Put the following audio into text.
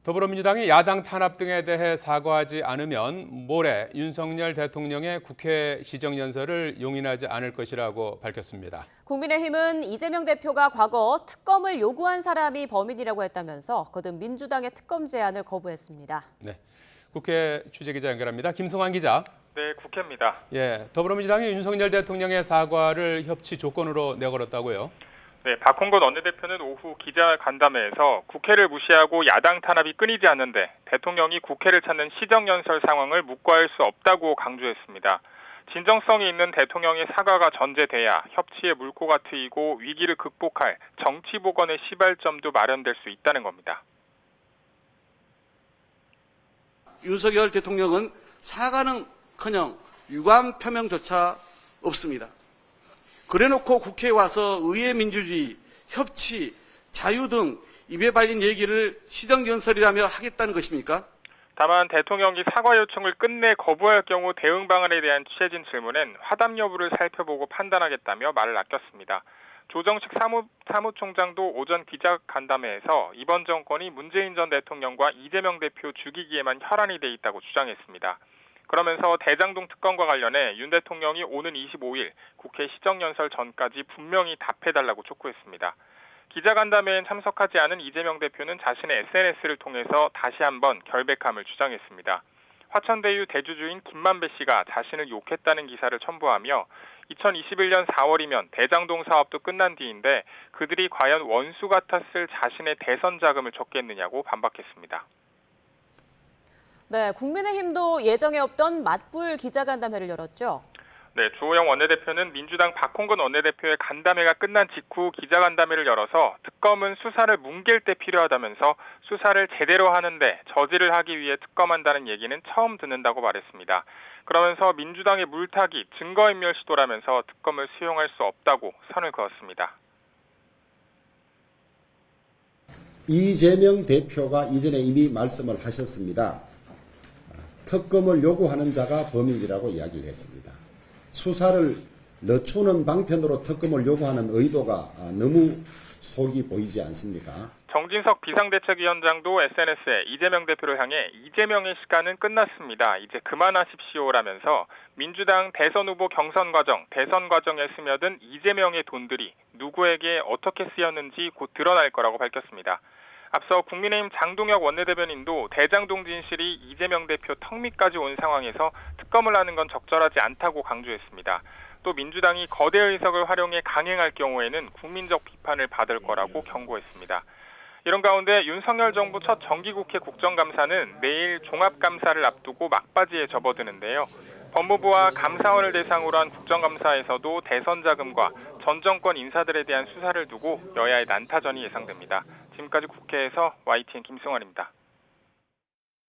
더불어민주당이 야당 탄압 등에 대해 사과하지 않으면 모레 윤석열 대통령의 국회 시정연설을 용인하지 않을 것이라고 밝혔습니다. 국민의힘은 이재명 대표가 과거 특검을 요구한 사람이 범인이라고 했다면서 거듭 민주당의 특검 제안을 거부했습니다. 네, 국회 취재기자 연결합니다. 김성환 기자. 네, 국회입니다. 더불어민주당이 윤석열 대통령의 사과를 협치 조건으로 내걸었다고요? 네, 박홍근 원내대표는 오후 기자간담회에서 국회를 무시하고 야당 탄압이 끊이지 않는데 대통령이 국회를 찾는 시정연설 상황을 묵과할 수 없다고 강조했습니다. 진정성이 있는 대통령의 사과가 전제돼야 협치의 물꼬가 트이고 위기를 극복할 정치 복원의 시발점도 마련될 수 있다는 겁니다. 윤석열 대통령은 사과는커녕 유감 표명조차 없습니다. 그래놓고 국회에 와서 의회 민주주의, 협치, 자유 등 입에 발린 얘기를 시정연설이라며 하겠다는 것입니까? 다만 대통령이 사과 요청을 끝내 거부할 경우 대응 방안에 대한 취재진 질문엔 화답 여부를 살펴보고 판단하겠다며 말을 아꼈습니다. 조정식 사무총장도 오전 기자간담회에서 이번 정권이 문재인 전 대통령과 이재명 대표 죽이기에만 혈안이 돼 있다고 주장했습니다. 그러면서 대장동 특검과 관련해 윤 대통령이 오는 25일 국회 시정연설 전까지 분명히 답해달라고 촉구했습니다. 기자간담회엔 참석하지 않은 이재명 대표는 자신의 SNS를 통해서 다시 한번 결백함을 주장했습니다. 화천대유 대주주인 김만배 씨가 자신을 욕했다는 기사를 첨부하며 2021년 4월이면 대장동 사업도 끝난 뒤인데 그들이 과연 원수 같았을 자신의 대선 자금을 줬겠느냐고 반박했습니다. 네, 국민의힘도 예정에 없던 맞불 기자간담회를 열었죠. 네, 주호영 원내대표는 민주당 박홍근 원내대표의 간담회가 끝난 직후 기자간담회를 열어서 특검은 수사를 뭉갤 때 필요하다면서 수사를 제대로 하는데 저지를 하기 위해 특검한다는 얘기는 처음 듣는다고 말했습니다. 그러면서 민주당의 물타기, 증거인멸 시도라면서 특검을 수용할 수 없다고 선을 그었습니다. 이재명 대표가 이전에 이미 말씀을 하셨습니다. 특검을 요구하는 자가 범인이라고 이야기를 했습니다. 수사를 늦추는 방편으로 특검을 요구하는 의도가 너무 속이 보이지 않습니까? 정진석 비상대책위원장도 SNS에 이재명 대표를 향해 이재명의 시간은 끝났습니다. 이제 그만하십시오라면서 민주당 대선 후보 경선 과정, 대선 과정에 스며든 이재명의 돈들이 누구에게 어떻게 쓰였는지 곧 드러날 거라고 밝혔습니다. 앞서 국민의힘 장동혁 원내대변인도 대장동 진실이 이재명 대표 턱 밑까지 온 상황에서 특검을 하는 건 적절하지 않다고 강조했습니다. 또 민주당이 거대 의석을 활용해 강행할 경우에는 국민적 비판을 받을 거라고 경고했습니다. 이런 가운데 윤석열 정부 첫 정기국회 국정감사는 내일 종합감사를 앞두고 막바지에 접어드는데요. 법무부와 감사원을 대상으로 한 국정감사에서도 대선 자금과 전 정권 인사들에 대한 수사를 두고 여야의 난타전이 예상됩니다. 지금까지 국회에서 YTN 김승환입니다.